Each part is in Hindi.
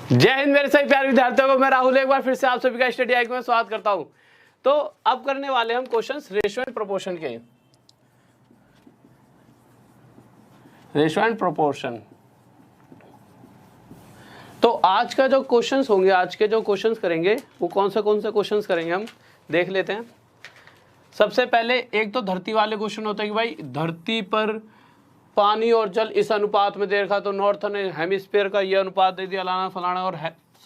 जय हिंद मेरे सभी प्यारे विद्यार्थियों को, मैं राहुल एक बार फिर से आप सभी का स्टडी आइक में स्वागत करता हूं। तो अब करने वाले हम क्वेश्चंस रेशियो एंड प्रोपोर्शन के। रेशियो एंड प्रोपोर्शन, तो आज का जो क्वेश्चंस होंगे, आज के जो क्वेश्चंस करेंगे वो कौन से क्वेश्चंस करेंगे हम देख लेते हैं। सबसे पहले एक तो धरती वाले क्वेश्चन होता है कि भाई धरती पर पानी और जल इस अनुपात में दे रखा, तो नॉर्थन हेमिस्फीयर का ये अनुपात दे दिया, लाना फलाना, और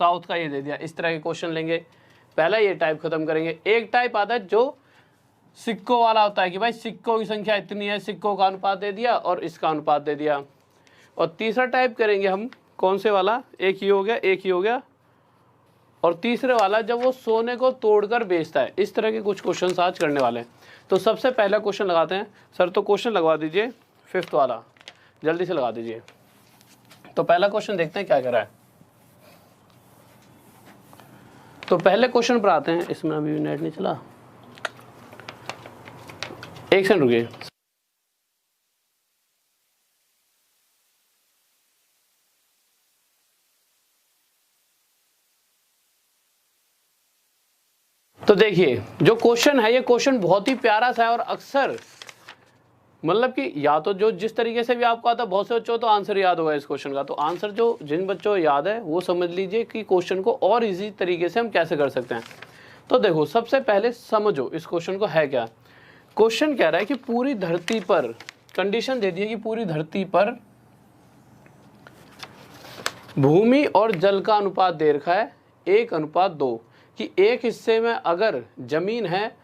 साउथ का ये दे दिया। इस तरह के क्वेश्चन लेंगे। पहला ये टाइप खत्म करेंगे। एक टाइप आता है जो सिक्कों वाला होता है कि भाई सिक्कों की संख्या इतनी है, सिक्कों का अनुपात दे दिया और इसका अनुपात दे दिया। और तीसरा टाइप करेंगे हम कौन से वाला, एक ही हो गया। और तीसरे वाला जब वो सोने को तोड़कर बेचता है। इस तरह के कुछ क्वेश्चन आज करने वाले हैं। तो सबसे पहला क्वेश्चन लगाते हैं। सर तो क्वेश्चन लगवा दीजिए, फिफ्थ वाला जल्दी से लगा दीजिए। तो पहला क्वेश्चन देखते हैं क्या कर रहा है। तो पहले क्वेश्चन पर आते हैं। इसमें अभी भी नेट नहीं चला, एक सेकंड रुकिए। तो देखिए जो क्वेश्चन है, ये क्वेश्चन बहुत ही प्यारा सा है और अक्सर मतलब कि या तो जो जिस तरीके से भी आपको आता है, बहुत से बच्चों तो आंसर याद होगा इस क्वेश्चन का। तो आंसर जो जिन बच्चों को याद है वो समझ लीजिए कि क्वेश्चन को और इजी तरीके से हम कैसे कर सकते हैं। तो देखो सबसे पहले समझो इस क्वेश्चन को है क्या। क्वेश्चन कह रहा है कि पूरी धरती पर, कंडीशन दे दी है कि पूरी धरती पर भूमि और जल का अनुपात दे रखा है 1:2, कि एक हिस्से में अगर जमीन है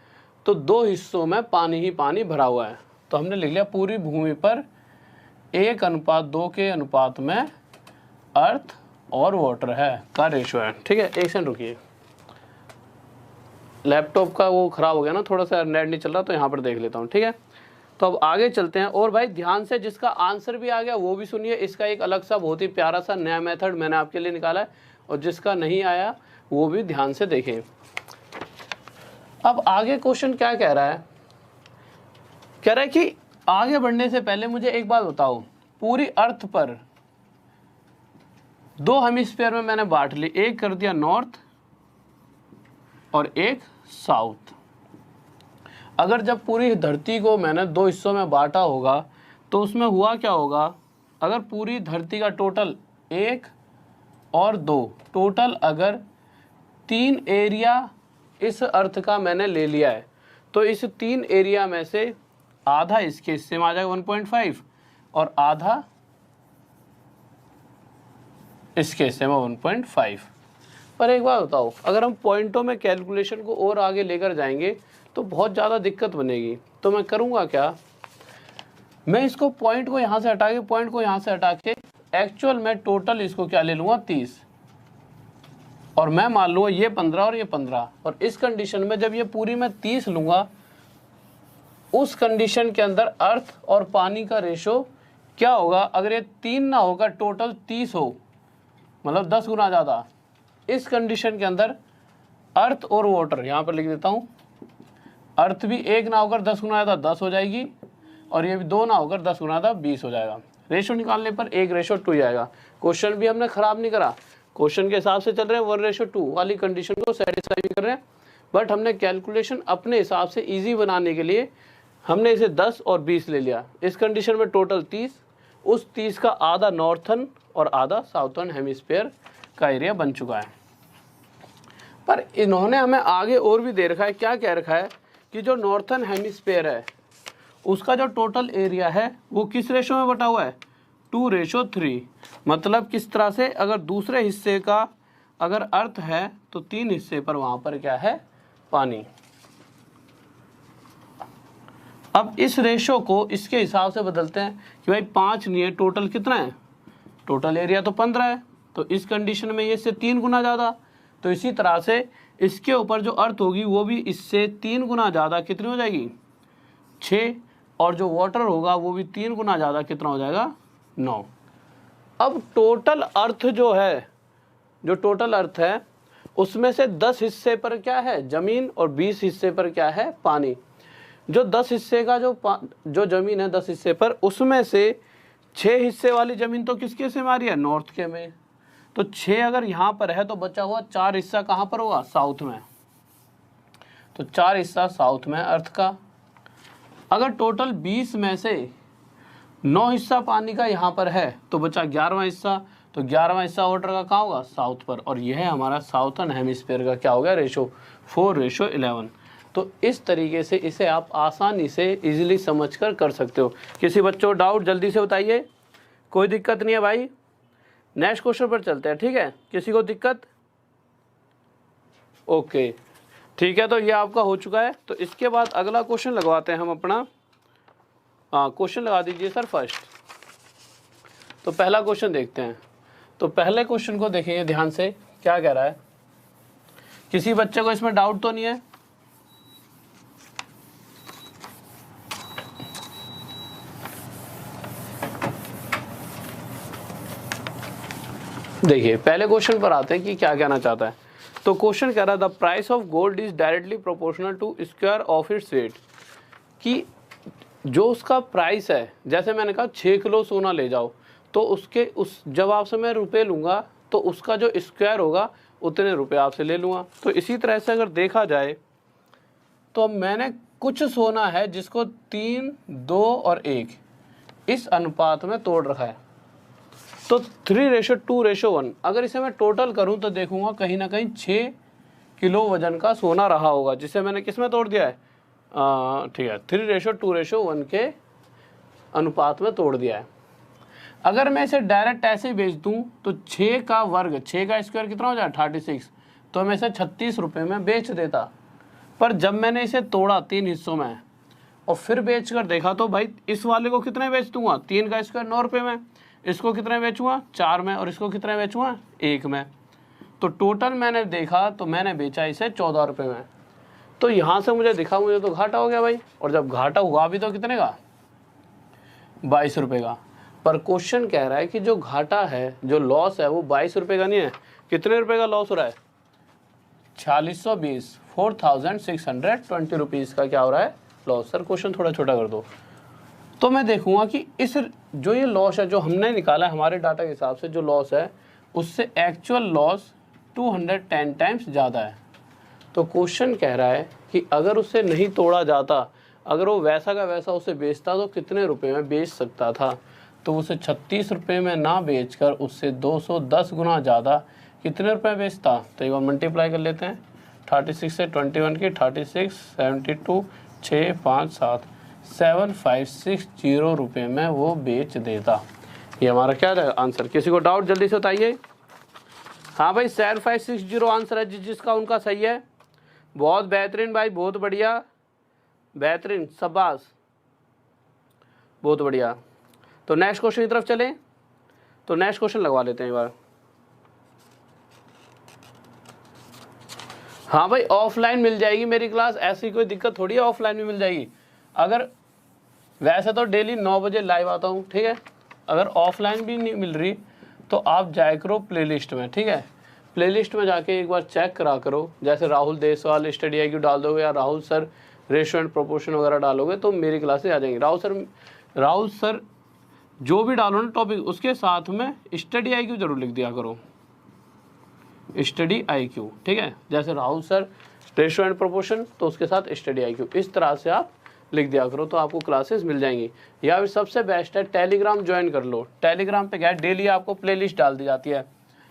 तो 2 हिस्सों में पानी ही पानी भरा हुआ है। तो हमने लिख लिया पूरी भूमि पर 1:2 के अनुपात में अर्थ और वाटर है का रेशियो है। ठीक है, एक सेकंड रुकिए, लैपटॉप का वो खराब हो गया ना, थोड़ा सा नेट नहीं चल रहा, तो यहाँ पर देख लेता हूँ। ठीक है, तो अब आगे चलते हैं। और भाई ध्यान से जिसका आंसर भी आ गया वो भी सुनिए। इसका एक अलग सा बहुत ही प्यारा सा नया मेथड मैंने आपके लिए निकाला है, और जिसका नहीं आया वो भी ध्यान से देखें। अब आगे क्वेश्चन क्या कह रहा है, कह रहा है कि आगे बढ़ने से पहले मुझे एक बात बताओ, पूरी अर्थ पर 2 हेमिस्फीयर में मैंने बांट ली, एक कर दिया नॉर्थ और एक साउथ। अगर जब पूरी धरती को मैंने 2 हिस्सों में बांटा होगा तो उसमें हुआ क्या होगा, अगर पूरी धरती का टोटल 1 और 2, टोटल अगर 3 एरिया इस अर्थ का मैंने ले लिया है, तो इस 3 एरिया में से आधा इसके हिस्से में आ जाएगा 1.5 और आधा इसके हिस्से में 1.5। पर एक बात बताओ, अगर हम पॉइंटों में कैलकुलेशन को और आगे लेकर जाएंगे तो बहुत ज़्यादा दिक्कत बनेगी। तो मैं करूँगा क्या, मैं इसको पॉइंट को यहाँ से हटा के, पॉइंट को यहाँ से हटा के एक्चुअल में टोटल इसको क्या ले लूँगा 30, और मैं मान लूँगा ये 15 और ये 15। और इस कंडीशन में जब ये पूरी मैं 30 लूँगा, उस कंडीशन के अंदर अर्थ और पानी का रेशो क्या होगा, अगर ये 3 ना होगा टोटल 30 हो, मतलब 10 गुना ज़्यादा। इस कंडीशन के अंदर अर्थ और वाटर, यहाँ पर लिख देता हूँ, अर्थ भी 1 ना होकर 10 गुना ज़्यादा 10 हो जाएगी, और ये भी 2 ना होकर 10 गुना ज़्यादा 20 हो जाएगा। रेशो निकालने पर 1:2 आएगा। क्वेश्चन भी हमने ख़राब नहीं करा, क्वेश्चन के हिसाब से चल रहे हैं, 1:2 वाली कंडीशन को सेटिस्फाई कर रहे हैं। बट हमने कैलकुलेशन अपने हिसाब से ईजी बनाने के लिए हमने इसे 10 और 20 ले लिया। इस कंडीशन में टोटल 30, उस 30 का आधा नॉर्थन और आधा साउथर्न हेमिस्फीयर का एरिया बन चुका है। पर इन्होंने हमें आगे और भी दे रखा है। क्या कह रखा है कि जो नॉर्थन हेमिस्फीयर है उसका जो टोटल एरिया है वो किस रेशो में बटा हुआ है, 2:3। मतलब किस तरह से, अगर दूसरे हिस्से का अगर अर्थ है तो 3 हिस्से पर वहाँ पर क्या है, पानी। अब इस रेशो को इसके हिसाब से बदलते हैं कि भाई 5 नहीं है, टोटल कितना है, टोटल एरिया तो 15 है, तो इस कंडीशन में ये इससे 3 गुना ज़्यादा। तो इसी तरह से इसके ऊपर जो अर्थ होगी वो भी इससे 3 गुना ज़्यादा कितनी हो जाएगी, 6, और जो वाटर होगा वो भी 3 गुना ज़्यादा कितना हो जाएगा, 9। अब टोटल अर्थ जो है, जो टोटल अर्थ है उसमें से 10 हिस्से पर क्या है, ज़मीन, और 20 हिस्से पर क्या है, पानी। जो 10 हिस्से का जो ज़मीन है 10 हिस्से पर, उसमें से 6 हिस्से वाली ज़मीन तो किसके हिस्से में आ रही है, नॉर्थ के में। तो 6 अगर यहाँ पर है तो बचा हुआ 4 हिस्सा कहाँ पर होगा, साउथ में। तो 4 हिस्सा साउथ में अर्थ का। अगर टोटल 20 में से 9 हिस्सा पानी का यहाँ पर है तो बचा 11वां हिस्सा। तो 11वां हिस्सा वाटर का कहाँ होगा, साउथ पर। और यह है हमारा साउथर्न हेमिस्फीयर का क्या हो गया रेशो, 4:11। तो इस तरीके से इसे आप आसानी से इजीली समझकर कर सकते हो। किसी बच्चों को डाउट जल्दी से बताइए, कोई दिक्कत नहीं है भाई। नेक्स्ट क्वेश्चन पर चलते हैं, ठीक है। किसी को दिक्कत? ओके ठीक है, तो ये आपका हो चुका है। तो इसके बाद अगला क्वेश्चन लगवाते हैं हम अपना। क्वेश्चन लगा दीजिए सर फर्स्ट। तो पहला क्वेश्चन देखते हैं। तो पहले क्वेश्चन को देखेंगे ध्यान से, क्या कह रहा है। किसी बच्चे को इसमें डाउट तो नहीं है? देखिए पहले क्वेश्चन पर आते हैं कि क्या कहना चाहता है। तो क्वेश्चन कह रहा है the price of gold is directly proportional to square of its weight. कि जो उसका प्राइस है, जैसे मैंने कहा 6 किलो सोना ले जाओ, तो उसके उस जब आपसे मैं रुपए लूँगा तो उसका जो स्क्वायर होगा उतने रुपए आपसे ले लूँगा। तो इसी तरह से अगर देखा जाए तो मैंने कुछ सोना है जिसको 3, 2 और 1 इस अनुपात में तोड़ रखा है। तो 3:2:1। अगर इसे मैं टोटल करूं तो देखूंगा कहीं ना कहीं 6 किलो वजन का सोना रहा होगा, जिसे मैंने किस में तोड़ दिया है, ठीक है 3:2:1 के अनुपात में तोड़ दिया है। अगर मैं इसे डायरेक्ट ऐसे ही बेच दूं तो 6 का वर्ग, 6 का स्क्वायर कितना हो जाए 36, तो मैं इसे 36 रुपये में बेच देता। पर जब मैंने इसे तोड़ा 3 हिस्सों में और फिर बेच कर देखा तो भाई इस वाले को कितने बेच दूंगा, 3 का स्क्वायर 9 रुपये में, इसको कितने बेचूंगा 4 में, और इसको कितने बेचूंगा 1 में। तो टोटल मैंने देखा तो मैंने बेचा इसे 14 रुपये में। तो यहाँ से मुझे दिखा मुझे तो घाटा हो गया भाई। और जब घाटा हुआ भी तो कितने का, 22 रुपये का। पर क्वेश्चन कह रहा है कि जो घाटा है, जो लॉस है वो 22 रुपये का नहीं है। कितने रुपये का लॉस हो रहा है, 4620, 4620 रुपीज़ का क्या हो रहा है लॉस। सर क्वेश्चन थोड़ा छोटा कर दो। तो मैं देखूंगा कि इस जो ये लॉस है जो हमने निकाला है हमारे डाटा के हिसाब से, जो लॉस है उससे एक्चुअल लॉस 210 टाइम्स ज़्यादा है। तो क्वेश्चन कह रहा है कि अगर उससे नहीं तोड़ा जाता, अगर वो वैसा का वैसा उसे बेचता तो कितने रुपए में बेच सकता था। तो उसे 36 रुपये में ना बेचकर उससे 210 गुना ज़्यादा कितने रुपए में बेचता। तो एक बार मल्टीप्लाई कर लेते हैं, 36 से 21 की 36, 72, 6, 5, 7, 7560 रुपये में वो बेच देता। ये हमारा क्या है आंसर। किसी को डाउट जल्दी से बताइए। हाँ भाई 7560 आंसर है जिसका उनका सही है। बहुत बेहतरीन भाई, बहुत बढ़िया, बेहतरीन, शाबाश, बहुत बढ़िया। तो नेक्स्ट क्वेश्चन की तरफ चलें। तो नेक्स्ट क्वेश्चन लगवा लेते हैं एक बार। हाँ भाई ऑफलाइन मिल जाएगी मेरी क्लास, ऐसी कोई दिक्कत थोड़ी है, ऑफलाइन भी मिल जाएगी। अगर वैसे तो डेली 9 बजे लाइव आता हूँ, ठीक है। अगर ऑफलाइन भी नहीं मिल रही तो आप जाया करो प्लेलिस्ट में, ठीक है। प्लेलिस्ट में जाके एक बार चेक करा करो, जैसे राहुल देसवाल स्टडी IQ डाल दोगे या Rahul sir ratio and proportion वगैरह डालोगे तो मेरी क्लासेस आ जाएंगी। राहुल सर जो भी डालो ना टॉपिक, उसके साथ में स्टडी IQ जरूर लिख दिया करो, स्टडी IQ, ठीक है। जैसे Rahul sir ratio and proportion तो उसके साथ स्टडी IQ, इस तरह से आप लिख दिया करो तो आपको क्लासेस मिल जाएंगी। या फिर सबसे बेस्ट है टेलीग्राम ज्वाइन कर लो। टेलीग्राम पे क्या है, डेली आपको प्लेलिस्ट डाल दी जाती है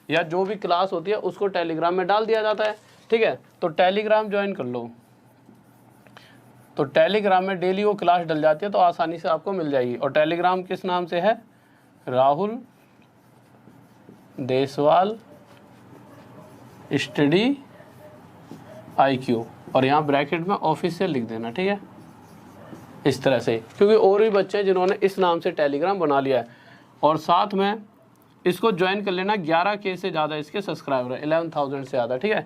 या जो भी क्लास होती है उसको टेलीग्राम में डाल दिया जाता है, ठीक है। तो टेलीग्राम ज्वाइन कर लो, तो टेलीग्राम में डेली वो क्लास डल जाती है तो आसानी से आपको मिल जाएगी। और टेलीग्राम किस नाम से है, राहुल देसवाल स्टडी IQ, और यहाँ ब्रैकेट में ऑफिशियल लिख देना, ठीक है, इस तरह से। क्योंकि और भी बच्चे हैं जिन्होंने इस नाम से टेलीग्राम बना लिया है। और साथ में इसको ज्वाइन कर लेना, 11K से ज़्यादा इसके सब्सक्राइबर है, 11,000 से ज़्यादा, ठीक है।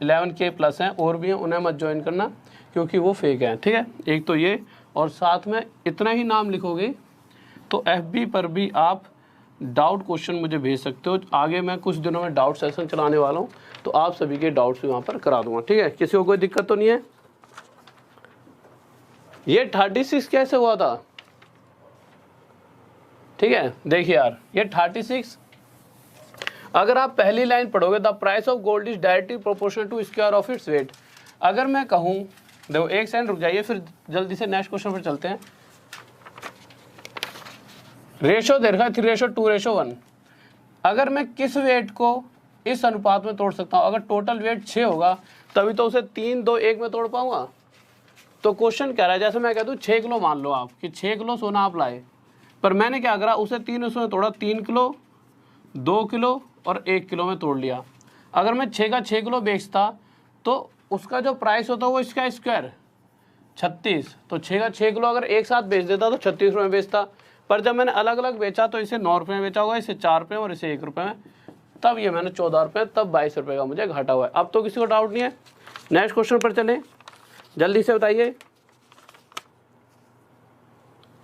11K प्लस हैं और भी हैं, उन्हें मत ज्वाइन करना क्योंकि वो फेक हैं, ठीक है। एक तो ये, और साथ में इतना ही नाम लिखोगे तो FB पर भी आप डाउट क्वेश्चन मुझे भेज सकते हो। आगे मैं कुछ दिनों में डाउट सेशन चलाने वाला हूँ तो आप सभी के डाउट्स भी वहाँ पर करा दूँगा, ठीक है। किसी को कोई दिक्कत तो नहीं है। ये 36 कैसे हुआ था, ठीक है। देखिए यार ये 36 अगर आप पहली लाइन पढ़ोगे, the price of gold is directly proportional to square of its weight. अगर मैं कहूँ, देखो एक सेकंड रुक जाइए, फिर जल्दी से नेक्स्ट क्वेश्चन पर चलते हैं। रेशो दे रखा है 3:2:1। अगर मैं किस वेट को इस अनुपात में तोड़ सकता हूँ, अगर टोटल वेट 6 होगा तभी तो उसे 3-2-1 में तोड़ पाऊंगा। तो क्वेश्चन कह रहा है, जैसे मैं कह दूँ 6 किलो मान लो आप कि 6 किलो सोना आप लाए, पर मैंने क्या करा, उसे 3 हिस्सों में तोड़ा, 3 किलो, 2 किलो और 1 किलो में तोड़ लिया। अगर मैं 6 का 6 किलो बेचता तो उसका जो प्राइस होता वो इसका स्क्वायर 36, तो 6 का 6 किलो अगर एक साथ बेच देता तो 36 रुपये में बेचता, पर जब मैंने अलग अलग बेचा तो इसे 9 रुपये में बेचा होगा, इसे 4 रुपये और इसे 1 रुपये में, तब ये मैंने 14 रुपये, तब 22 रुपये का मुझे घाटा हुआ है। अब तो किसी को डाउट नहीं है। नेक्स्ट क्वेश्चन पर चले, जल्दी से बताइए।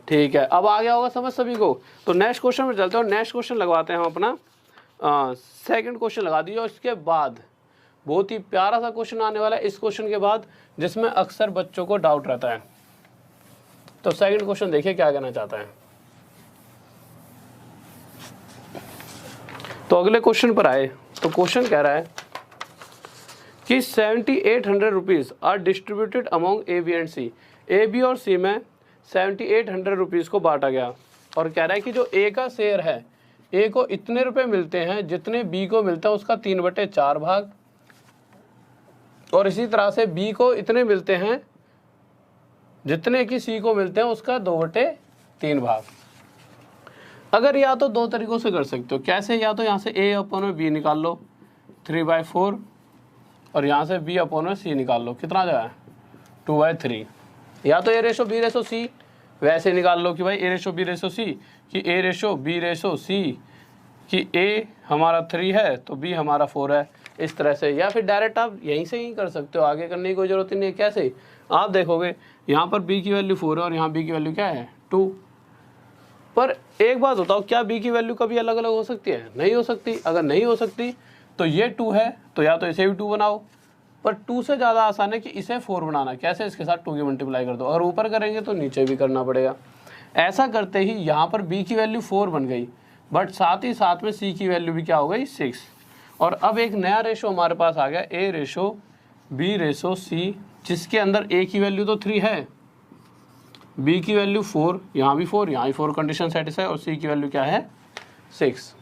ठीक है, अब आ गया होगा समझ सभी को। तो नेक्स्ट क्वेश्चन पर चलते हैं और नेक्स्ट क्वेश्चन लगवाते हैं हम अपना सेकंड क्वेश्चन लगा दीजिए। और इसके बाद बहुत ही प्यारा सा क्वेश्चन आने वाला है इस क्वेश्चन के बाद, जिसमें अक्सर बच्चों को डाउट रहता है। तो सेकंड क्वेश्चन देखिए क्या कहना चाहता है। तो अगले क्वेश्चन पर आए, तो क्वेश्चन कह रहा है कि 7800 rupees are distributed among A B and C. A B और सी में 7800 रुपीज़ को बांटा गया, और कह रहा है कि जो ए का शेयर है, ए को इतने रुपए मिलते हैं जितने बी को मिलता है उसका 3/4 भाग, और इसी तरह से बी को इतने मिलते हैं जितने कि सी को मिलते हैं उसका 2/3 भाग। अगर या तो दो तरीकों से कर सकते हो, कैसे, या तो यहाँ से ए अपॉन में बी निकाल लो 3/4, और यहाँ से बी अपॉन में सी निकाल लो, कितना जाए 2/3, या तो ए रेशो बी रेशो सी वैसे निकाल लो कि भाई ए रेशो बी रेशो सी, कि ए रेशो बी रेशो सी, कि ए हमारा 3 है तो बी हमारा 4 है, इस तरह से। या फिर डायरेक्ट आप यहीं से ही कर सकते हो, आगे करने की कोई ज़रूरत नहीं है। कैसे, आप देखोगे यहाँ पर b की वैल्यू 4 है और यहाँ b की वैल्यू क्या है 2। पर एक बात बताओ, क्या b की वैल्यू कभी अलग अलग हो सकती है? नहीं हो सकती। अगर नहीं हो सकती तो ये 2 है तो या तो इसे भी 2 बनाओ, पर 2 से ज़्यादा आसान है कि इसे 4 बनाना। कैसे, इसके साथ 2 की मल्टीप्लाई कर दो, अगर ऊपर करेंगे तो नीचे भी करना पड़ेगा। ऐसा करते ही यहाँ पर b की वैल्यू 4 बन गई, बट साथ ही साथ में c की वैल्यू भी क्या हो गई 6। और अब एक नया रेशो हमारे पास आ गया a ratio b ratio c, जिसके अंदर a की वैल्यू तो 3 है, b की वैल्यू 4, यहाँ भी 4, यहाँ भी 4, कंडीशन सेटिस्फाई, और c की वैल्यू क्या है 6।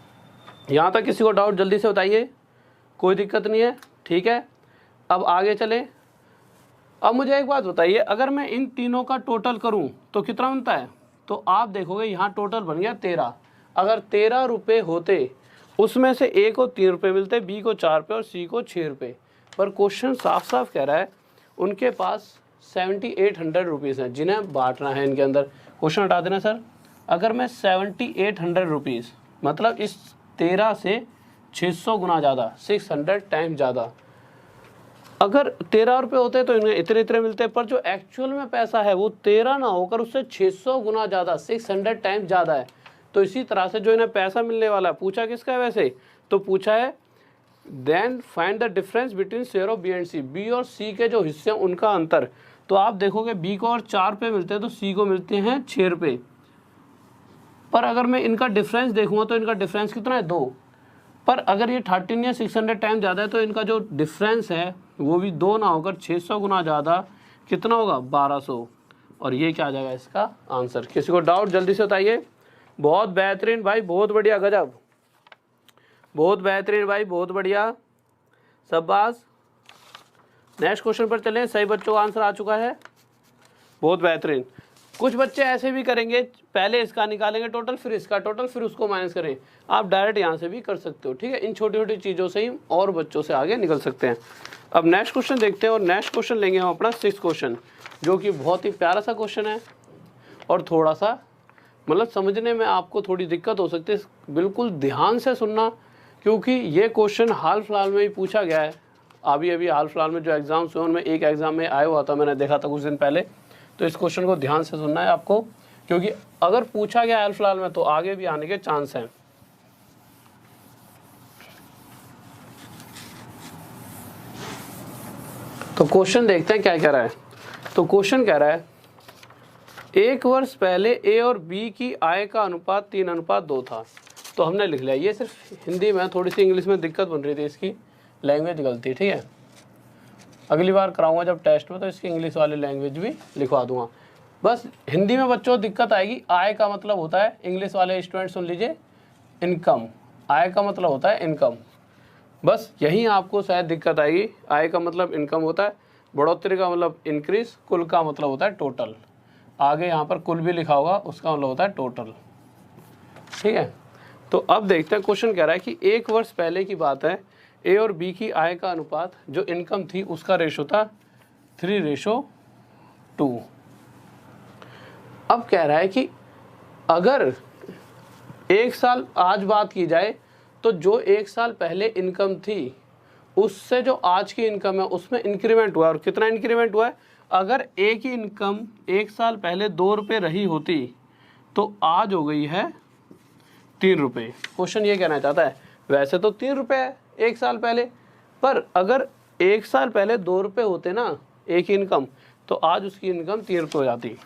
यहाँ तक किसी को डाउट जल्दी से बताइए, कोई दिक्कत नहीं है, ठीक है। अब आगे चले। अब मुझे एक बात बताइए, अगर मैं इन तीनों का टोटल करूँ तो कितना बनता है? तो आप देखोगे यहाँ टोटल बन गया 13। अगर 13 रुपये होते, उसमें से ए को 3 रुपये मिलते, बी को 4 रुपये और सी को 6 रुपये। पर क्वेश्चन साफ साफ कह रहा है उनके पास 7800 रुपीज़ हैं जिन्हें बांटना है इनके अंदर। क्वेश्चन हटा देना सर। अगर मैं 7800 रुपीज़, मतलब इस 13 से 600 गुना ज़्यादा, 600 टाइम ज़्यादा, अगर 13 रुपये होते तो इन्हें इतने इतने मिलते, पर जो एक्चुअल में पैसा है वो 13 ना होकर उससे 600 गुना ज़्यादा, 600 टाइम ज़्यादा है। तो इसी तरह से जो इन्हें पैसा मिलने वाला है, पूछा किसका है वैसे, तो पूछा है then find the difference between share of B and C. B और सी के जो हिस्से हैं उनका अंतर। तो आप देखोगे बी को और 4 रुपये मिलते हैं तो सी को मिलते हैं 6 रुपये। पर अगर मैं इनका डिफरेंस देखूँगा तो इनका डिफरेंस कितना है 2। पर अगर ये 13 या 600 टाइम ज़्यादा है तो इनका जो डिफरेंस है वो भी 2 ना होकर 600 गुना ज़्यादा, कितना होगा 1200। और ये क्या आ जाएगा इसका आंसर। किसी को डाउट जल्दी से बताइए। बहुत बेहतरीन भाई, बहुत बढ़िया, गजब, बहुत बेहतरीन भाई, बहुत बढ़िया, शाबाश। नेक्स्ट क्वेश्चन पर चलें। सही बच्चों का आंसर आ चुका है, बहुत बेहतरीन। कुछ बच्चे ऐसे भी करेंगे, पहले इसका निकालेंगे टोटल, फिर इसका टोटल, फिर उसको माइनस करें। आप डायरेक्ट यहाँ से भी कर सकते हो, ठीक है। इन छोटी छोटी चीज़ों से ही और बच्चों से आगे निकल सकते हैं। अब नेक्स्ट क्वेश्चन देखते हैं, और नेक्स्ट क्वेश्चन लेंगे हम अपना 6th क्वेश्चन, जो कि बहुत ही प्यारा सा क्वेश्चन है और थोड़ा सा मतलब समझने में आपको थोड़ी दिक्कत हो सकती है। बिल्कुल ध्यान से सुनना, क्योंकि ये क्वेश्चन हाल फिलहाल में ही पूछा गया है। अभी हाल फिलहाल में जो एग्ज़ाम्स हुए उनमें एक एग्ज़ाम में आया हुआ था, मैंने देखा था कुछ दिन पहले। तो इस क्वेश्चन को ध्यान से सुनना है आपको, क्योंकि अगर पूछा गया हाल फिलहाल में तो आगे भी आने के चांस हैं। तो क्वेश्चन देखते हैं क्या कह रहा है। तो क्वेश्चन कह रहा है 1 वर्ष पहले ए और बी की आय का अनुपात 3:2 था। तो हमने लिख लिया। ये सिर्फ हिंदी में, थोड़ी सी इंग्लिश में दिक्कत बन रही थी, इसकी लैंग्वेज गलती, ठीक है। अगली बार कराऊंगा जब टेस्ट में तो इसकी इंग्लिश वाली लैंग्वेज भी लिखवा दूंगा। बस हिंदी में बच्चों दिक्कत आएगी, आय का मतलब होता है, इंग्लिश वाले स्टूडेंट सुन लीजिए, इनकम। आय का मतलब होता है इनकम, बस यही आपको शायद दिक्कत आएगी। आय का मतलब इनकम होता है, बढ़ोतरी का मतलब इंक्रीज, कुल का मतलब होता है टोटल। आगे यहाँ पर कुल भी लिखा होगा, उसका मतलब होता है टोटल, ठीक है। तो अब देखते हैं, क्वेश्चन कह रहा है कि 1 वर्ष पहले की बात है, ए और बी की आय का अनुपात जो इनकम थी उसका रेशो था 3:2। अब कह रहा है कि अगर 1 साल आज बात की जाए तो जो 1 साल पहले इनकम थी उससे जो आज की इनकम है उसमें इंक्रीमेंट हुआ। और कितना इंक्रीमेंट हुआ है? अगर ए की इनकम 1 साल पहले 2 रुपये रही होती तो आज हो गई है 3 रुपये। क्वेश्चन ये कहना चाहता है, वैसे तो 3 रुपये है 1 साल पहले, पर अगर 1 साल पहले 2 रुपये होते ना ए की इनकम, तो आज उसकी इनकम 3 रुपये हो जाती।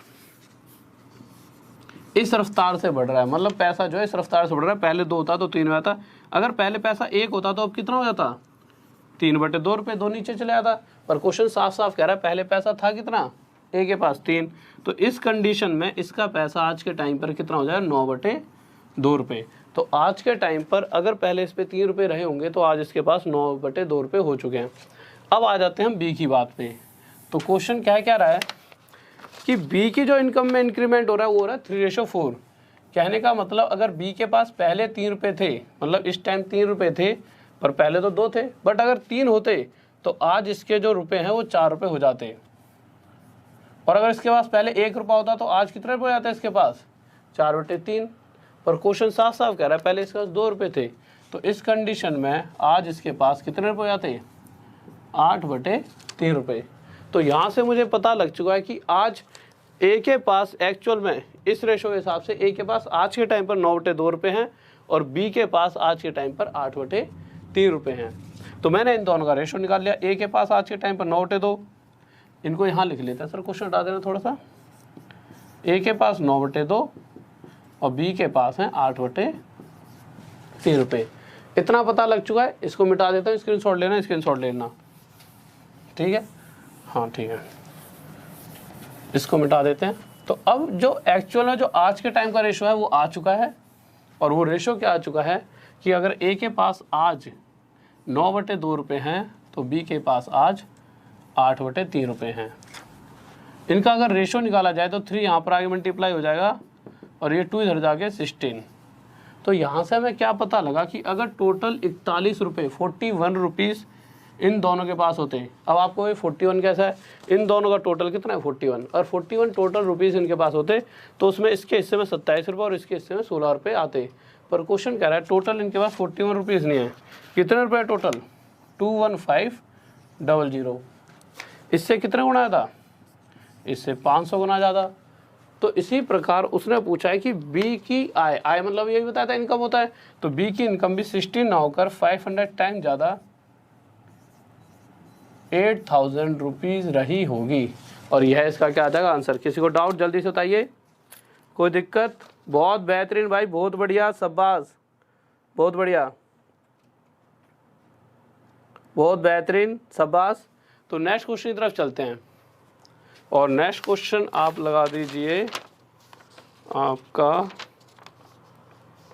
इस रफ्तार से बढ़ रहा है, मतलब पैसा जो है इस रफ्तार से बढ़ रहा है। पहले 2 होता तो 3 में आता, अगर पहले पैसा 1 होता तो अब कितना हो जाता? 3/2 रुपये, 2 नीचे चले जाता। पर क्वेश्चन साफ साफ कह रहा है पहले पैसा था कितना ए के पास 3, तो इस कंडीशन में इसका पैसा आज के टाइम पर कितना हो जाएगा? 9/2 रुपये। तो आज के टाइम पर अगर पहले इस पे 3 रुपये रहे होंगे तो आज इसके पास 9/2 रुपये हो चुके हैं। अब आ जाते हैं हम बी की बात पे। तो क्वेश्चन क्या रहा है कि बी की जो इनकम में इंक्रीमेंट हो रहा है वो हो रहा है 3:4। कहने का मतलब अगर बी के पास पहले 3 रुपये थे, मतलब इस टाइम 3 रुपये थे, पर पहले तो 2 थे, बट अगर 3 होते तो आज इसके जो रुपए हैं वो 4 रुपये हो जाते। और अगर इसके पास पहले 1 रुपया होता तो आज कितने रुपये हो जाते इसके पास? 4/3। पर क्वेश्चन साफ साफ कह रहा है पहले इसके पास 2 रुपये थे, तो इस कंडीशन में आज इसके पास कितने रुपये हो जाते? 8/3 रुपये। तो यहाँ से मुझे पता लग चुका है कि आज ए के पास एक्चुअल में इस रेशो के हिसाब से ए के पास आज के टाइम पर 9/2 रुपये हैं और बी के पास आज के टाइम पर 8/3 रुपये हैं। तो मैंने इन दोनों का रेशो निकाल लिया। ए के पास आज के टाइम पर 9/2, इनको यहाँ लिख लेते हैं। सर क्वेश्चन हटा देना थोड़ा सा। ए के पास 9/2 और बी के पास है 8/3 रुपये। इतना पता लग चुका है, इसको मिटा देता हूँ, स्क्रीनशॉट लेना, स्क्रीनशॉट लेना, ठीक है। हाँ ठीक है, इसको मिटा देते हैं। तो अब जो एक्चुअल में जो आज के टाइम का रेशो है वो आ चुका है, और वो रेशो क्या आ चुका है कि अगर ए के पास आज 9/2 रुपये हैं तो बी के पास आज 8/3 रुपये हैं। इनका अगर रेशो निकाला जाए तो 3 यहाँ पर आगे मल्टीप्लाई हो जाएगा और ये 2 इधर जाके 16। तो यहाँ से हमें क्या पता लगा कि अगर टोटल 41 रुपये 41 रुपीज़ इन दोनों के पास होते हैं। अब आपको ये 41 कैसा है? इन दोनों का टोटल कितना है? 41। और 41 टोटल रुपीज़ इनके पास होते तो उसमें इसके हिस्से में 27 रुपये और इसके हिस्से में 16 रुपये आते। पर क्वेश्चन कह रहा है टोटल इनके पास 41 रुपीज़ नहीं है। कितने रुपये टोटल? 21500। इससे कितने गुना आता? इससे 500 गुना ज़्यादा। तो इसी प्रकार उसने पूछा है कि बी की आय, आय मतलब यही बताया था इनकम होता है, तो बी की इनकम भी 16 ना होकर 500 टाइम ज़्यादा 8000 रुपीज़ रही होगी। और यह इसका क्या आ जाएगा आंसर। किसी को डाउट जल्दी से बताइए, कोई दिक्कत? बहुत बेहतरीन भाई, बहुत बढ़िया, शाबाश, बहुत बढ़िया, बहुत बेहतरीन, शाबाश। तो नेक्स्ट क्वेश्चन की तरफ चलते हैं, और नेक्स्ट क्वेश्चन आप लगा दीजिए, आपका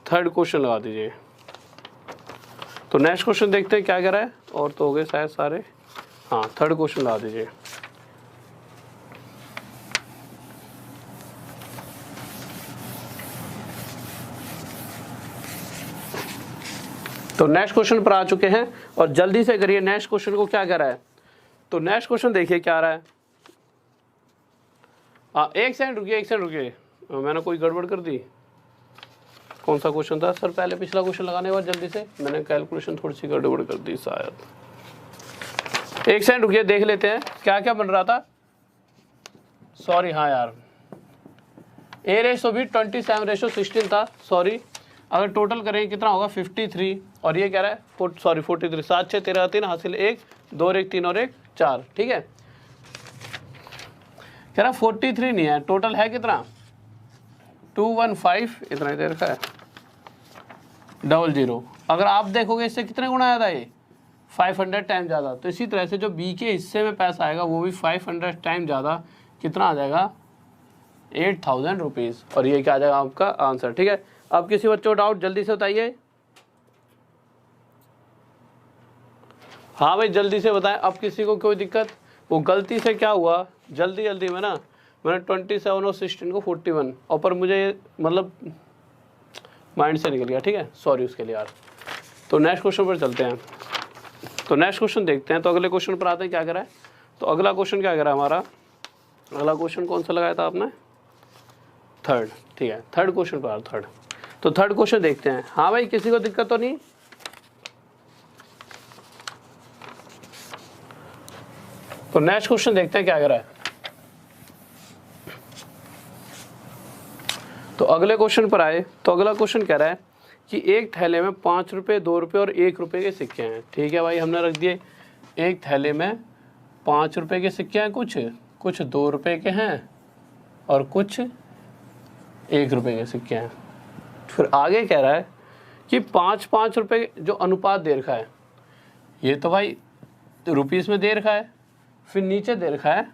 3rd क्वेश्चन लगा दीजिए। तो नेक्स्ट क्वेश्चन देखते हैं क्या कह रहा है, और तो हो गए शायद सारे। हाँ 3rd क्वेश्चन लगा दीजिए। तो नेक्स्ट क्वेश्चन पर आ चुके हैं, और जल्दी से करिए नेक्स्ट क्वेश्चन को क्या कह रहा है। तो नेक्स्ट क्वेश्चन देखिए क्या आ रहा है। हाँ 1 सेकंड रुकिए, 1 सेकंड रुकिए, मैंने कोई गड़बड़ कर दी। कौन सा क्वेश्चन था सर? पहले पिछला क्वेश्चन लगाने के बाद जल्दी से मैंने कैलकुलेशन थोड़ी सी गड़बड़ कर दी शायद। 1 सेकंड रुकिए, देख लेते हैं क्या क्या बन रहा था। सॉरी, हाँ यार, ए रेशो भी 27:16 था, सॉरी। अगर टोटल करें कितना होगा? 53। और ये कह रहा है 43। 7 6 13 3 हासिल 1 2 1 3 और 1 4, ठीक है। कह रहा 43 नहीं है, टोटल है कितना? 215, इतना ही दे रखा है। 00। अगर आप देखोगे इससे कितने गुना ज़्यादा है, 500 टाइम ज़्यादा। तो इसी तरह से जो बी के हिस्से में पैसा आएगा वो भी 500 टाइम ज़्यादा, कितना आ जाएगा 8000 रुपीज़। और ये क्या आ जाएगा आपका आंसर। ठीक है, अब किसी बच्चों को डाउट जल्दी से बताइए। हाँ भाई जल्दी से बताएं, अब किसी को कोई दिक्कत। वो गलती से क्या हुआ, जल्दी में ना मैंने 27 और 16 को 41 और पर मुझे मतलब माइंड से निकल गया। ठीक है, सॉरी उसके लिए यार। तो नेक्स्ट क्वेश्चन पर चलते हैं। तो नेक्स्ट क्वेश्चन देखते हैं। तो अगले क्वेश्चन पर आते हैं, क्या करा है। तो अगला क्वेश्चन क्या करा हमारा, अगला क्वेश्चन कौन सा लगाया था आपने, थर्ड। ठीक है, थर्ड क्वेश्चन पर थर्ड। तो थर्ड क्वेश्चन देखते हैं। हाँ भाई किसी को दिक्कत तो नहीं। तो नेक्स्ट क्वेश्चन देखते हैं क्या करा है। तो अगले क्वेश्चन पर आए। तो अगला क्वेश्चन कह रहा है कि एक थैले में 5 रुपये, 2 रुपये और 1 रुपये के सिक्के हैं। ठीक है भाई, हमने रख दिए एक थैले में 5 रुपये के सिक्के हैं, कुछ 2 रुपये के हैं और कुछ 1 रुपये के सिक्के हैं। फिर आगे कह रहा है कि 5-5 रुपये जो अनुपात दे रखा है, ये तो भाई रुपीज़ में दे रखा है। फिर नीचे दे रखा है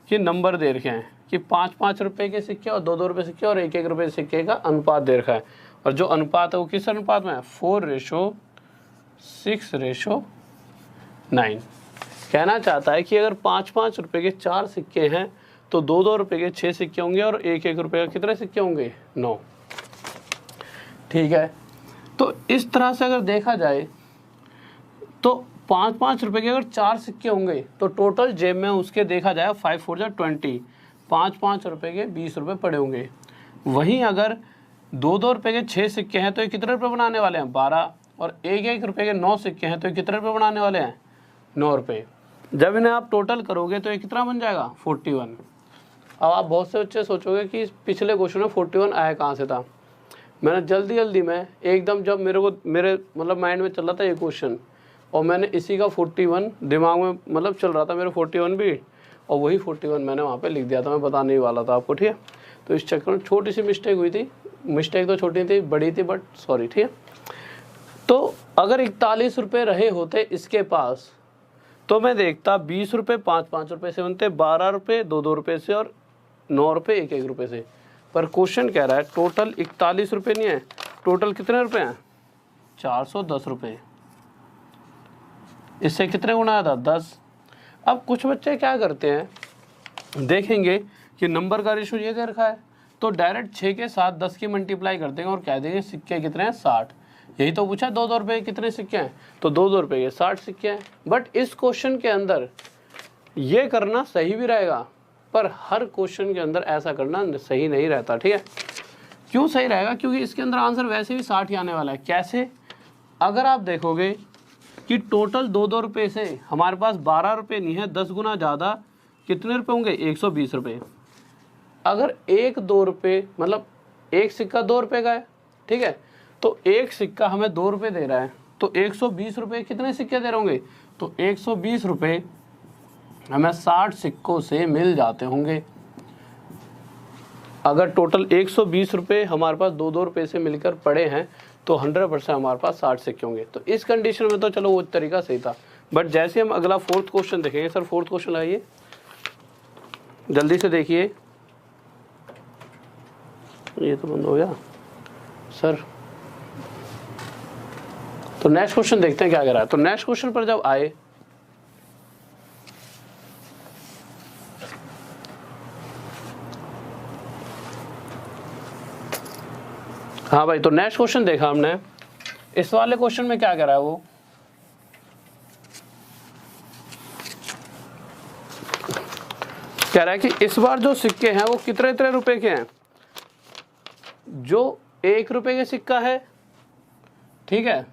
कि नंबर दे रखे हैं कि 5-5 रुपये के सिक्के और 2-2 रुपये सिक्के और 1-1 रुपये सिक्के का अनुपात दे रखा है। और जो अनुपात है वो किस अनुपात में है, 4:6:9। कहना चाहता है कि अगर 5-5 रुपये के 4 सिक्के हैं तो 2-2 रुपये के 6 सिक्के होंगे और 1-1 रुपये का कितने सिक्के होंगे, 9। ठीक है, तो इस तरह से अगर देखा जाए तो 5-5 रुपये के अगर 4 सिक्के होंगे तो टोटल जेब में उसके देखा जाए 5×4=20, 5-5 रुपये के 20 रुपये पड़े होंगे। वहीं अगर 2-2 रुपये के 6 सिक्के हैं तो ये कितने रुपये बनाने वाले हैं, 12। और 1-1 रुपये के 9 सिक्के हैं तो ये कितने रुपये बनाने वाले हैं, 9 रुपये। जब इन्हें आप टोटल करोगे तो ये कितना बन जाएगा, 41। अब आप बहुत से बच्चे सोचोगे कि पिछले क्वेश्चन में 41 आया कहाँ से था। मैंने जल्दी में एकदम जब मेरे मतलब माइंड में चल रहा था ये क्वेश्चन, और मैंने इसी का 41 दिमाग में मतलब चल रहा था मेरे 41 भी, और वही 41 मैंने वहाँ पे लिख दिया था। मैं बताने ही वाला था आपको। ठीक है, तो इस चक्कर में छोटी सी मिस्टेक हुई थी। मिस्टेक तो छोटी थी, बड़ी थी, बट सॉरी। ठीक है, तो अगर 41 रुपये रहे होते इसके पास तो मैं देखता 20 रुपये 5-5 रुपये से बनते, 12 रुपये 2-2 रुपये से और 9 रुपये 1-1 रुपये से। पर क्वेश्चन कह रहा है टोटल 41 रुपये नहीं है, टोटल कितने रुपये हैं, 410 रुपये। इससे कितने गुना आया था, 10। अब कुछ बच्चे क्या करते हैं, देखेंगे कि नंबर का रेशो ये दे रखा है तो डायरेक्ट 6 के साथ 10 की मल्टीप्लाई कर देंगे और कह देंगे सिक्के कितने हैं, 60। यही तो पूछा 2-2 रुपये कितने सिक्के हैं, तो 2-2 रुपये के 60 सिक्के हैं। बट इस क्वेश्चन के अंदर ये करना सही भी रहेगा, पर हर क्वेश्चन के अंदर ऐसा करना सही नहीं रहता। ठीक है, क्यों सही रहेगा, क्योंकि इसके अंदर आंसर वैसे भी 60 ही आने वाला है। कैसे, अगर आप देखोगे कि टोटल 2-2 रुपये से हमारे पास 12 रुपये नहीं है, 10 गुना ज़्यादा कितने रुपये होंगे, 120 रुपये। अगर 1-2 रुपये मतलब एक सिक्का 2 रुपये का है, ठीक है, तो एक सिक्का हमें 2 रुपये दे रहा है, तो 120 रुपये कितने सिक्के दे रहे होंगे, तो 120 रुपये हमें 60 सिक्कों से मिल जाते होंगे। अगर टोटल 120 रुपये हमारे पास 2-2 रुपये से मिलकर पड़े हैं तो 100% हमारे पास 60 सिक्के होंगे। तो इस कंडीशन में तो चलो वो तरीका सही था। बट जैसे हम अगला फोर्थ क्वेश्चन देखेंगे, सर फोर्थ क्वेश्चन लगाइए, जल्दी से देखिए। ये तो बंद हो गया सर। तो नेक्स्ट क्वेश्चन देखते हैं क्या कह रहा है। तो नेक्स्ट क्वेश्चन पर जब आए हाँ भाई, तो नेक्स्ट क्वेश्चन देखा हमने। इस वाले क्वेश्चन में क्या कह रहा है, वो कह रहा है कि इस बार जो सिक्के हैं वो कितने रुपए के हैं। जो 1 रुपए के सिक्का है, ठीक है,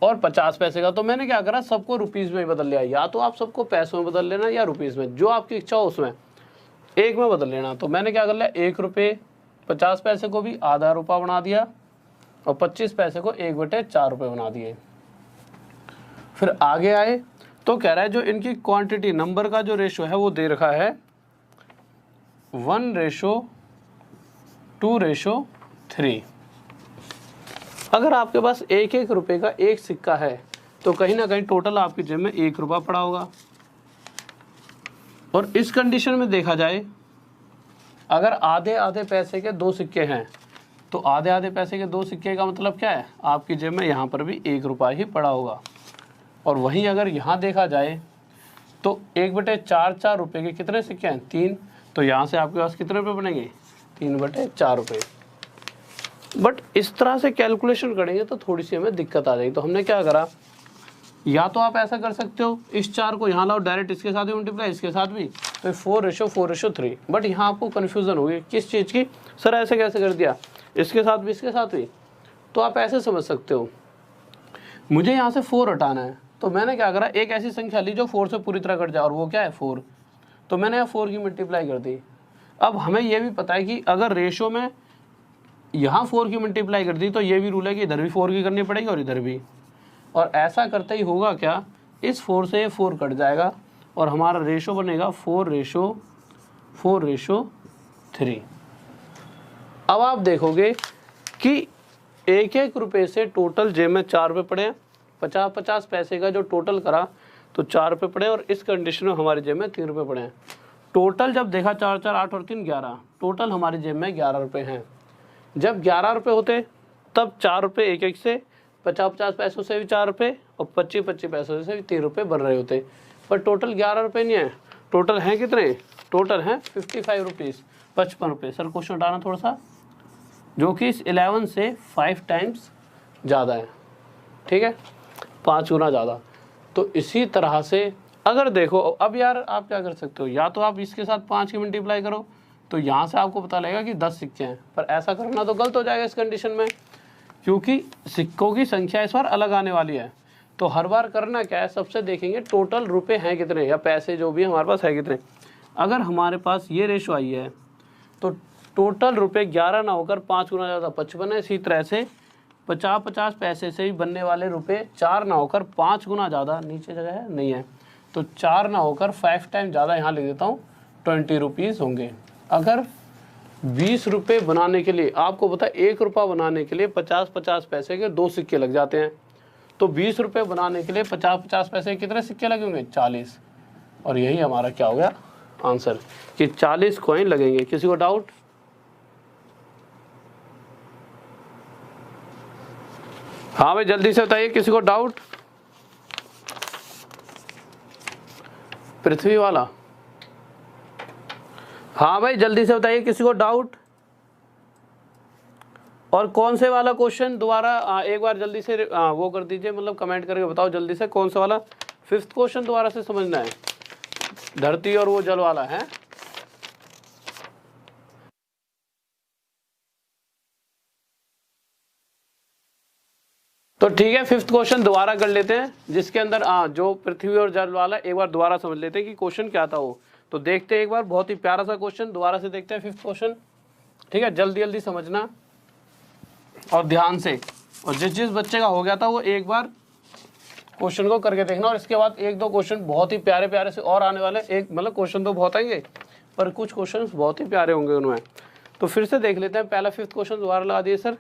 और 50 पैसे का, तो मैंने क्या करा, सबको रुपीस में बदल लिया। या तो आप सबको पैसों में बदल लेना या रुपीस में, जो आपकी इच्छा हो उसमें एक में बदल लेना। तो मैंने क्या कर लिया, 1 रुपये 50 पैसे को भी आधा रुपया बना दिया और 25 पैसे को 1/4 रुपये बना दिए। फिर आगे आए तो कह रहा है जो इनकी क्वांटिटी, नंबर का जो रेशो है वो दे रखा है 1:2:3। अगर आपके पास 1-1 रुपये का एक सिक्का है तो कहीं ना कहीं टोटल आपकी जेब में 1 रुपया पड़ा होगा। और इस कंडीशन में देखा जाए, अगर आधे आधे पैसे के 2 सिक्के हैं तो आधे आधे पैसे के 2 सिक्के का मतलब क्या है, आपकी जेब में यहाँ पर भी 1 रुपया ही पड़ा होगा। और वहीं अगर यहाँ देखा जाए तो 1/4 रुपये के कितने सिक्के हैं, 3, तो यहाँ से आपके पास कितने रुपये बनेंगे, 3/4 रुपये। बट इस तरह से कैलकुलेशन करेंगे तो थोड़ी सी हमें दिक्कत आ जाएगी। तो हमने क्या करा, या तो आप ऐसा कर सकते हो, इस 4 को यहाँ लाओ डायरेक्ट इसके साथ भी मल्टीप्लाई, इसके साथ भी, तो 4:4:3। बट यहाँ आपको कन्फ्यूज़न होगी किस चीज़ की, सर ऐसे कैसे कर दिया, इसके साथ भी इसके साथ भी। तो आप ऐसे समझ सकते हो, मुझे यहाँ से 4 हटाना है, तो मैंने क्या करा, एक ऐसी संख्या ली जो 4 से पूरी तरह कट जाए, और वो क्या है 4। तो मैंने यहाँ 4 की मल्टीप्लाई कर दी। अब हमें ये भी पता है कि अगर रेशो में यहाँ 4 की मल्टीप्लाई कर दी तो ये भी रूल है कि इधर भी 4 की करनी पड़ेगी और इधर भी। और ऐसा करते ही होगा क्या, इस 4 से ये 4 कट जाएगा और हमारा रेशो बनेगा 4:3। अब आप देखोगे कि 1-1 रुपये से टोटल जेब में 4 रुपये पड़े हैं, 50-50 पैसे का जो टोटल करा तो 4 रुपये पड़े, और इस कंडीशन में हमारी जेब में 3 रुपये पड़े हैं। टोटल जब देखा 4 4 8 और 3 11, टोटल हमारी जेब में 11 रुपये हैं। जब 11 रुपये होते तब 4 रुपये 1-1 से, 50-50 पैसों से भी 4 रुपये और 25-25 पैसों से भी 3 रुपये बन रहे होते। पर टोटल 11 रुपये नहीं है, टोटल हैं कितने, टोटल हैं 55 रुपीज़, 55 रुपये। सर क्वेश्चन हटाना थोड़ा सा, जो कि इस 11 से 5 टाइम्स ज़्यादा है, ठीक है, 5 गुना ज़्यादा। तो इसी तरह से अगर देखो, अब यार आप क्या कर सकते हो, या तो आप इसके साथ 5 की मल्टीप्लाई करो तो यहाँ से आपको पता लगेगा कि 10 सिक्के हैं। पर ऐसा करना तो गलत हो जाएगा इस कंडीशन में, क्योंकि सिक्कों की संख्या इस बार अलग आने वाली है। तो हर बार करना क्या है, सबसे देखेंगे टोटल रुपए हैं कितने, या पैसे जो भी हमारे पास है कितने। अगर हमारे पास ये रेशो आई है तो टोटल रुपए 11 ना होकर 5 गुना ज़्यादा 55 है। इसी तरह से 50-50 पैसे से ही बनने वाले रुपए 4 ना होकर 5 गुना ज़्यादा, नीचे जगह है नहीं है, तो 4 ना होकर 5 टाइम ज़्यादा, यहाँ लिख देता हूँ 20 रुपीज़ होंगे। अगर 20 रुपये बनाने के लिए, आपको पता है 1 रुपया बनाने के लिए 50-50 पैसे के 2 सिक्के लग जाते हैं, तो 20 रुपये बनाने के लिए 50-50 पैसे कितने सिक्के लगे होंगे, 40। और यही हमारा क्या हो गया आंसर, कि 40 कॉइन लगेंगे। किसी को डाउट? हाँ भाई जल्दी से बताइए, किसी को डाउट? पृथ्वी वाला, हाँ भाई जल्दी से बताइए, किसी को डाउट? और कौन से वाला क्वेश्चन दोबारा एक बार जल्दी से वो कर दीजिए, मतलब कमेंट करके बताओ जल्दी से, कौन सा वाला 5th क्वेश्चन दोबारा से समझना है, धरती और वो जल वाला है। तो ठीक है 5th क्वेश्चन दोबारा कर लेते हैं, जिसके अंदर जो पृथ्वी और जल वाला एक बार दोबारा समझ लेते हैं कि क्वेश्चन क्या था वो। तो देखते हैं एक बार, बहुत ही प्यारा सा क्वेश्चन, दोबारा से देखते हैं 5th क्वेश्चन, ठीक है। जल्दी जल्दी समझना और ध्यान से, और जिस बच्चे का हो गया था वो एक बार क्वेश्चन को करके देखना। और इसके बाद 1-2 क्वेश्चन बहुत ही प्यारे प्यारे से और आने वाले, एक मतलब क्वेश्चन तो बहुत आएंगे पर कुछ क्वेश्चन बहुत ही प्यारे होंगे उनमें। तो फिर से देख लेते हैं, पहला 5th क्वेश्चन दोबारा लगा दिए सर।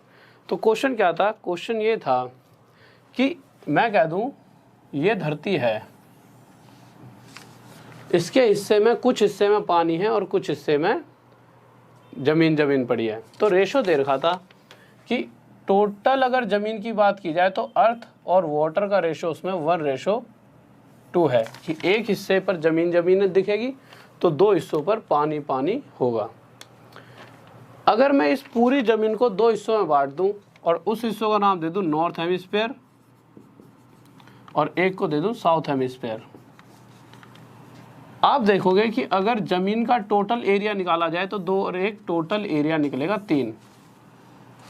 तो क्वेश्चन क्या था, क्वेश्चन ये था कि मैं कह दूं ये धरती है, इसके हिस्से में, कुछ हिस्से में पानी है और कुछ हिस्से में जमीन पड़ी है। तो रेशो दे रखा था कि टोटल अगर जमीन की बात की जाए तो अर्थ और वाटर का रेशो उसमें 1:2 है, कि एक हिस्से पर जमीन दिखेगी तो 2 हिस्सों पर पानी होगा। अगर मैं इस पूरी जमीन को 2 हिस्सों में बांट दूं और उस हिस्सों का नाम दे दूं नॉर्थ हेमिस्फीयर और एक को दे दूं साउथ हेमिस्फीयर, आप देखोगे कि अगर जमीन का टोटल एरिया निकाला जाए तो 2 और 1 टोटल एरिया निकलेगा 3।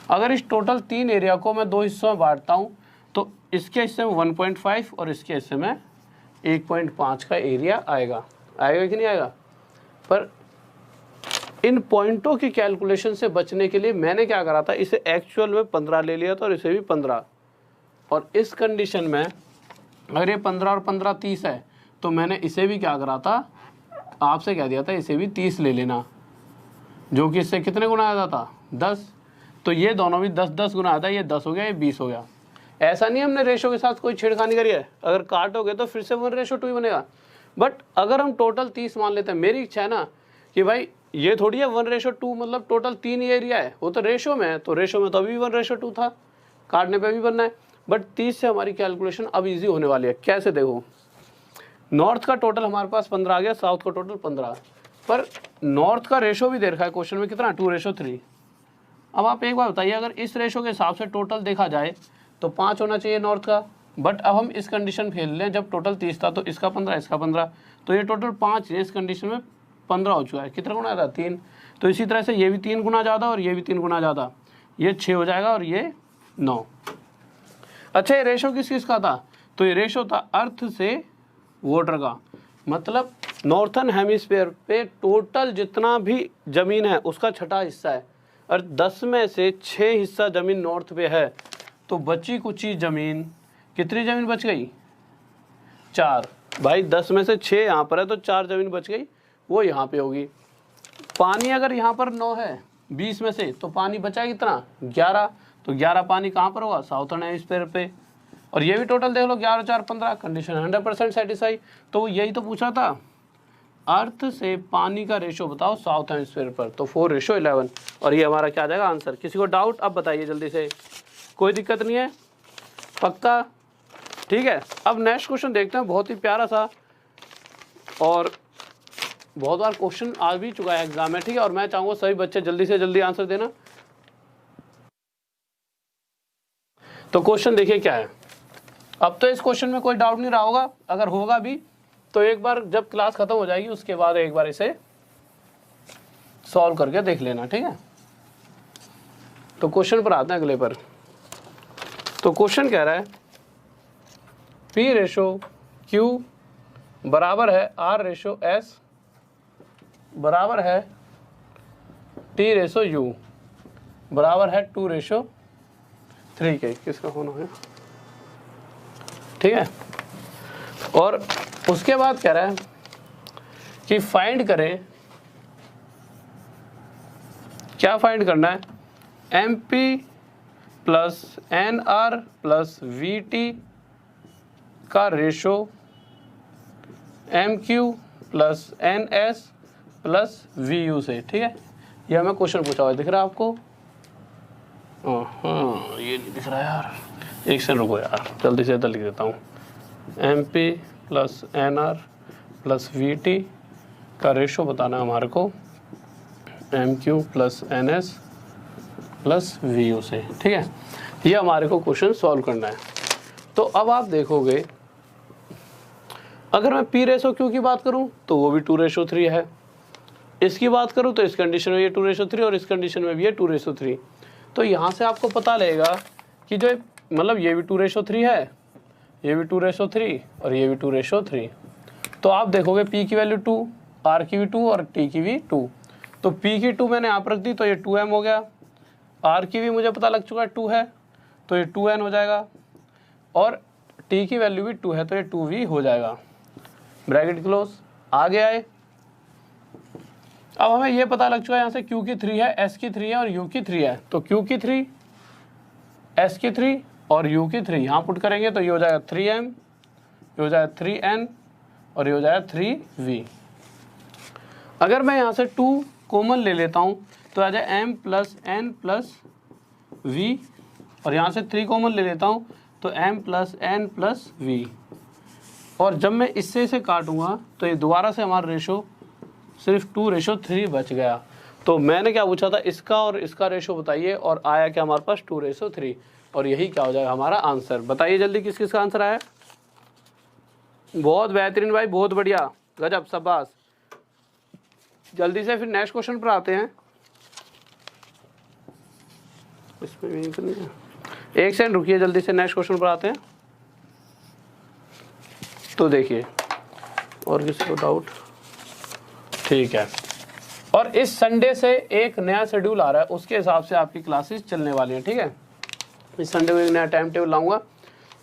अगर इस टोटल 3 एरिया को मैं 2 हिस्सों में बांटता हूं तो इसके हिस्से में 1.5 और इसके हिस्से में 1.5 का एरिया आएगा कि नहीं आएगा। पर इन पॉइंटों की कैलकुलेशन से बचने के लिए मैंने क्या करा था, इसे एक्चुअल में 15 ले लिया था और इसे भी 15। और इस कंडीशन में अगर ये 15 और 15 30 है तो मैंने इसे भी क्या करा था, आपसे कह दिया था इसे भी 30 ले लेना, जो कि इससे कितने गुना आ जाता 10। तो ये दोनों भी 10-10 गुना आता है, ये 10 हो गया, ये 20 हो गया। ऐसा नहीं हमने रेशो के साथ कोई छेड़खानी करी है, अगर काटोगे तो फिर से 1:2 ही बनेगा। बट अगर हम टोटल 30 मान लेते हैं, मेरी इच्छा है ना कि भाई ये थोड़ी है 1:2 मतलब टोटल 3 ही एरिया है, वो तो रेशो में है, तो रेशो में तो अभी 1:2 था, काटने पे भी बनना है। बट 30 से हमारी कैलकुलेशन अब इजी होने वाली है। कैसे देखो, नॉर्थ का टोटल हमारे पास 15 आ गया, साउथ का टोटल 15, पर नॉर्थ का रेशो भी दे रखा है क्वेश्चन में कितना, 2:3। अब आप एक बार बताइए, अगर इस रेशो के हिसाब से टोटल देखा जाए तो 5 होना चाहिए नॉर्थ का। बट अब हम इस कंडीशन खेल लें, जब टोटल 30 था तो इसका 15, इसका 15, तो ये टोटल 5 है, इस कंडीशन में 15 हो चुका है। कितना गुना था, 3। तो इसी तरह से ये भी 3 गुना ज़्यादा और ये भी 3 गुना ज़्यादा, ये 6 हो जाएगा और ये 9। अच्छा, ये रेशो किस किस का था, तो ये रेशो था अर्थ से वाटर का। मतलब नॉर्थन हेमिस्फीयर पे टोटल जितना भी ज़मीन है उसका छठा हिस्सा है, और 10 में से 6 हिस्सा ज़मीन नॉर्थ पे है, तो बची कुची ज़मीन, कितनी ज़मीन बच गई, 4। भाई 10 में से 6 यहाँ पर है तो 4 ज़मीन बच गई, वो यहाँ पे होगी। पानी अगर यहाँ पर 9 है 20 में से, तो पानी बचा कितना, 11, तो 11 पानी कहाँ पर होगा, साउथर्न हेमिस्फीयर पे। और ये भी टोटल देख लो, 11 4 15, कंडीशन 100% सेटिस्फाई। तो यही तो पूछा था, अर्थ से पानी का रेशो बताओ साउथ हेमिस्फीयर पर, तो 4:11, और ये हमारा क्या आ जाएगा आंसर। किसी को डाउट अब बताइए जल्दी से, कोई दिक्कत नहीं है, पक्का, ठीक है। अब नेक्स्ट क्वेश्चन देखते हैं, बहुत ही प्यारा सा, और बहुत बार क्वेश्चन आ भी चुका है एग्जाम में, ठीक है। और मैं चाहूँगा सभी बच्चे जल्दी से जल्दी आंसर देना। तो क्वेश्चन देखिए क्या है। अब तो इस क्वेश्चन में कोई डाउट नहीं रहा होगा, अगर होगा भी तो एक बार जब क्लास खत्म हो जाएगी उसके बाद एक बार इसे सॉल्व करके देख लेना, ठीक है। तो क्वेश्चन पर आते हैं अगले पर। तो क्वेश्चन कह रहा है P/Q बराबर है R/S बराबर है T/U बराबर है 2:3 के, किसका होना है, ठीक है। और उसके बाद कह रहा है कि फाइंड करें, क्या फाइंड करना है, MP plus NR plus VT का ratio MQ plus NS plus VU से, ठीक है। यह हमें क्वेश्चन पूछा हुआ है, दिख रहा है आपको, हाँ ये नहीं दिख रहा है यार, एक सेकंड रुको यार, जल्दी से लिख देता हूँ। MP plus NR plus VT का रेशो बताना है हमारे को MQ plus NS plus VU से, ठीक है। ये हमारे को क्वेश्चन सॉल्व करना है। तो अब आप देखोगे, अगर मैं P/Q की बात करूं तो वो भी 2:3 है, इसकी बात करूं तो इस कंडीशन में ये 2:3 और इस कंडीशन में भी ये 2:3। तो यहाँ से आपको पता लगेगा कि जो मतलब ये भी 2:3 है, ये भी 2:3 और ये भी 2:3। तो आप देखोगे P की वैल्यू 2, R की भी 2 और T की भी 2। तो P की 2 मैंने यहाँ पर रख दी तो ये 2M हो गया, R की भी मुझे पता लग चुका है 2 है तो ये 2N हो जाएगा, और T की वैल्यू भी 2 है तो ये 2V हो जाएगा। ब्रैकेट क्लोज, आगे आए। अब हमें ये पता लग चुका है यहाँ से Q की 3 है, S की 3 है और U की 3 है, तो Q की 3, S की 3 और U की 3 यहाँ पुट करेंगे तो ये हो जाएगा 3M, ये हो जाएगा 3N और ये हो जाएगा 3V। अगर मैं यहाँ से 2 कॉमन ले लेता हूँ तो आ जाए M plus N plus V, और यहाँ से 3 कॉमन ले लेता हूँ तो M plus N plus V। और जब मैं इससे इसे काटूंगा तो ये दोबारा से हमारा रेशो सिर्फ 2:3 बच गया। तो मैंने क्या पूछा था, इसका और इसका रेशो बताइए, और आया क्या हमारे पास 2:3, और यही क्या हो जाएगा हमारा आंसर। बताइए जल्दी किस किस का आंसर आया। बहुत बेहतरीन भाई, बहुत बढ़िया, गजब, शाबाश। जल्दी से फिर नेक्स्ट क्वेश्चन पर आते हैं। इसमें भी नहीं है, एक सेकंड रुकिए, जल्दी से नेक्स्ट क्वेश्चन पर आते हैं। तो देखिए, और किसी को डाउट, ठीक है। और इस संडे से एक नया शेड्यूल आ रहा है, उसके हिसाब से आपकी क्लासेस चलने वाली है, ठीक है। इस संडे को एक नया टाइम टेबल लाऊंगा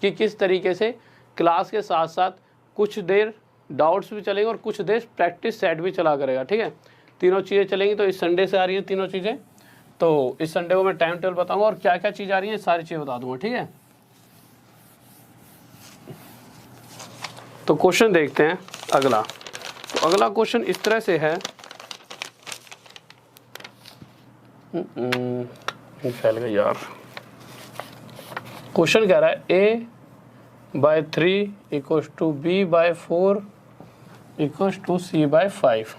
कि किस तरीके से क्लास के साथ साथ कुछ देर डाउट्स भी चलेंगे और कुछ देर प्रैक्टिस सेट भी चला करेगा, ठीक है। तीनों चीज़ें चलेंगी। तो इस संडे से आ रही हैं तीनों चीज़ें। तो इस संडे को मैं टाइम टेबल बताऊंगा और क्या क्या चीज़ आ रही है सारी चीज़ें बता दूंगा, ठीक है। तो क्वेश्चन देखते हैं अगला। तो अगला क्वेश्चन इस तरह से है, फैल गया यार। क्वेश्चन कह रहा है a/3 = b/4 = c/5,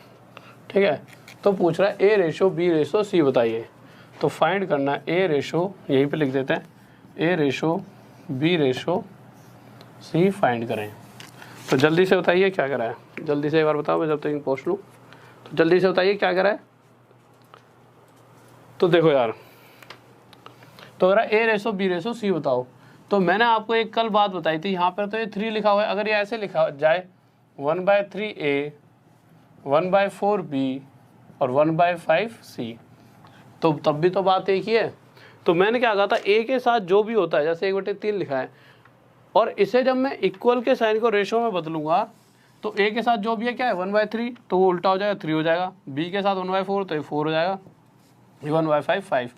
ठीक है। तो पूछ रहा है a/b/c बताइए। तो फाइंड करना है यहीं पे लिख देते हैं a/b/c फाइंड करें। तो जल्दी से बताइए क्या करा है, जल्दी से एक बार बताओ मैं जब तक पूछ लूँ। तो जल्दी से बताइए क्या करा है। तो देखो यार, तो अगर a/b/c बताओ, तो मैंने आपको एक कल बात बताई थी, यहाँ पर तो ये 3 लिखा हुआ है। अगर ये ऐसे लिखा जाए 1/3a 1/4b और 1/5c, तो तब भी तो बात एक ही है। तो मैंने क्या कहा था, a के साथ जो भी होता है, जैसे 1/3 लिखा है, और इसे जब मैं इक्वल के साइन को रेशो में बदलूंगा तो a के साथ जो भी है क्या है 1/3, तो वो उल्टा हो जाएगा 3 हो जाएगा। b के साथ 1/4 तो ये 4 हो जाएगा, 1/5 5,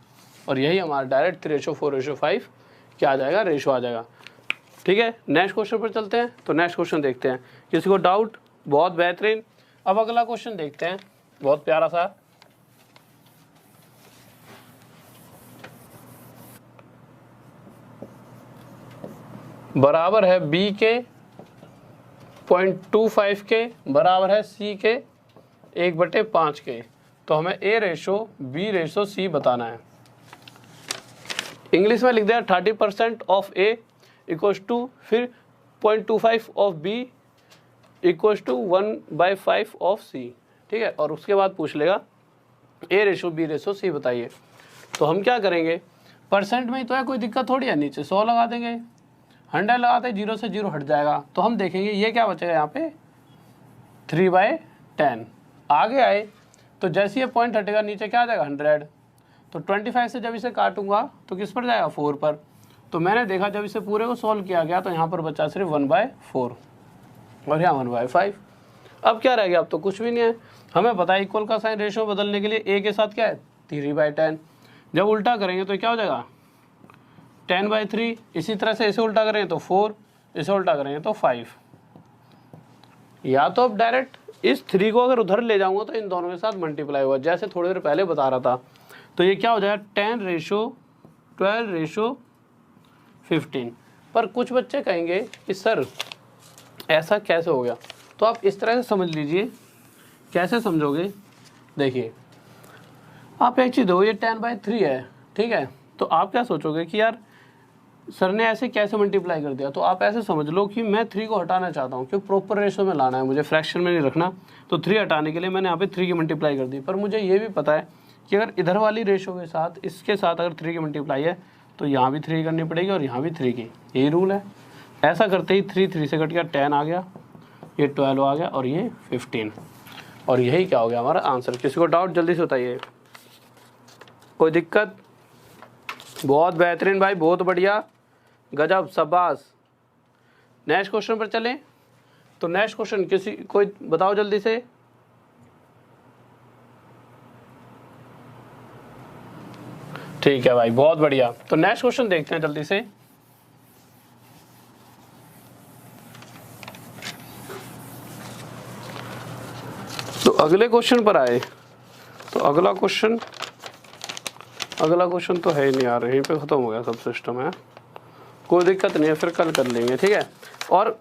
और यही हमारा डायरेक्ट 3:4:5 क्या आ जाएगा, रेशो आ जाएगा, ठीक है। नेक्स्ट क्वेश्चन पर चलते हैं। तो नेक्स्ट क्वेश्चन देखते हैं, किसी को डाउट? बहुत बेहतरीन। अब अगला क्वेश्चन देखते हैं, बहुत प्यारा सा। बराबर है b के 0.25 के, बराबर है c के 1/5 के। तो हमें a/b/c बताना है। इंग्लिश में लिख दिया 30% ऑफ a इक्वल्स टू फिर 0.25 of b equals to 1/5 of c, ठीक है। और उसके बाद पूछ लेगा a/b/c बताइए। तो हम क्या करेंगे, परसेंट में ही तो है, कोई दिक्कत थोड़ी है। नीचे 100 लगा देंगे, 100 लगाते 0 से 0 हट जाएगा। तो हम देखेंगे ये क्या बचेगा, यहाँ पे 3/10। आगे आए तो जैसे ये पॉइंट हटेगा नीचे क्या आ जाएगा 100। तो 25 से जब इसे काटूंगा तो किस पर जाएगा 4 पर। तो मैंने देखा जब इसे पूरे को सॉल्व किया गया तो यहाँ पर बचा सिर्फ 1/4 और यहाँ 1/5। अब क्या रह गया, अब तो कुछ भी नहीं है। हमें पता है इक्वल का साइन रेशो बदलने के लिए a के साथ क्या है 3/10। जब उल्टा करेंगे तो क्या हो जाएगा 10/3। इसी तरह से इसे उल्टा करेंगे तो 4, इसे उल्टा करेंगे तो 5। या तो अब डायरेक्ट इस 3 को अगर उधर ले जाऊंगा तो इन दोनों के साथ मल्टीप्लाई होगा, जैसे थोड़ी देर पहले बता रहा था। तो ये क्या हो जाएगा 10/12/15। पर कुछ बच्चे कहेंगे कि सर ऐसा कैसे हो गया, तो आप इस तरह से समझ लीजिए। कैसे समझोगे, देखिए आप एक चीज़ दो, ये 10/3 है, ठीक है। तो आप क्या सोचोगे कि यार सर ने ऐसे कैसे मल्टीप्लाई कर दिया। तो आप ऐसे समझ लो कि मैं 3 को हटाना चाहता हूँ, क्योंकि प्रॉपर रेशो में लाना है मुझे, फ्रैक्शन में नहीं रखना। तो 3 हटाने के लिए मैंने यहाँ पे 3 की मल्टीप्लाई कर दी। पर मुझे ये भी पता है कि अगर इधर वाली रेशो के साथ इसके साथ अगर 3 की मल्टीप्लाई है तो यहाँ भी 3 करनी पड़ेगी और यहाँ भी 3 की, यही रूल है। ऐसा करते ही 3 से कट गया 10 आ गया, ये 12 आ गया और ये 15, और यही क्या हो गया हमारा आंसर। किसी को डाउट जल्दी से बताइए, कोई दिक्कत? बहुत बेहतरीन भाई, बहुत बढ़िया, गजब, शाबाश। नेक्स्ट क्वेश्चन पर चलें। तो नेक्स्ट क्वेश्चन किसी कोई बताओ जल्दी से। ठीक है भाई, बहुत बढ़िया। तो नेक्स्ट क्वेश्चन देखते हैं जल्दी से। तो अगले क्वेश्चन पर आए। तो अगला क्वेश्चन तो है ही नहीं यार, यहीं पे ख़त्म हो गया सब सिस्टम है। कोई दिक्कत नहीं है, फिर कल कर लेंगे, ठीक है। और